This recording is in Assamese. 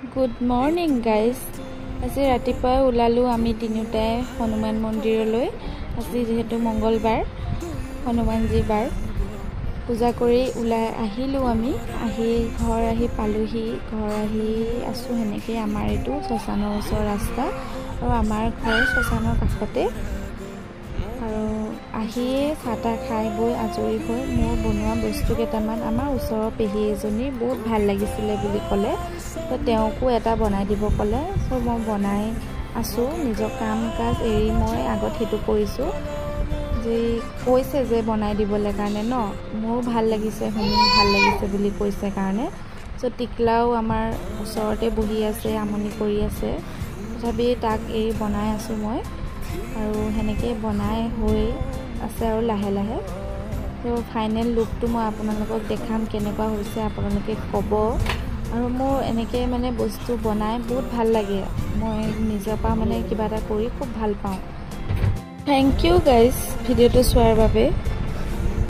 Good morning guys. আজি ৰাতিপুৱা ওলালো আমি তিনিটাই হনুমান মন্দিৰলৈ। আজি যেহেতু মঙ্গলবাৰ হনুমানজী বাৰ পূজা কৰি ওলাই আহিলো আমি। ঘৰ আহি পালোহি। ঘৰ আহি আছো হেনেকে আমাৰ এটো শ্মশানৰ ওচৰ ৰাস্তা আৰু আমাৰ ঘৰ শ্মশানৰ কাষতে। আৰু আহিয়ে চাটা খাই বৈ আজৰি হৈ মোৰ বনোৱা বস্তু কেইটামান আমাৰ ওচৰৰ পেহী এজনী বহুত ভাল লাগিছিলে বুলি ক'লে, তো তেওঁকো এটা বনাই দিব ক'লে। সো মই বনাই আছো। নিজৰ কাম কাজ এৰি মই আগত হেতু কৰিছো যে কৈছে যে বনাই দিবলৈ কাৰণে ন, মোৰ ভাল লাগিছে, শুনি ভাল লাগিছে বুলি কৈছে কাৰণে। সো টিকলাও আমাৰ ওচৰতে বহি আছে, আমনি কৰি আছে, তথাপি তাক এই বনাই আছো মই। আৰু হেনেকে বনাই হৈ আছে আৰু লাহে লাহে। তো ফাইনেল লুকটো মই আপোনালোকক দেখাম কেনেকুৱা হৈছে, আপোনালোকে ক'ব। আৰু মোৰ এনেকে মানে বস্তু বনাই বহুত ভাল লাগে। মই নিজৰ পৰা মানে কিবা এটা কৰি খুব ভাল পাওঁ। থ্যাংক ইউ গাইজ ভিডিঅ'টো চোৱাৰ বাবে।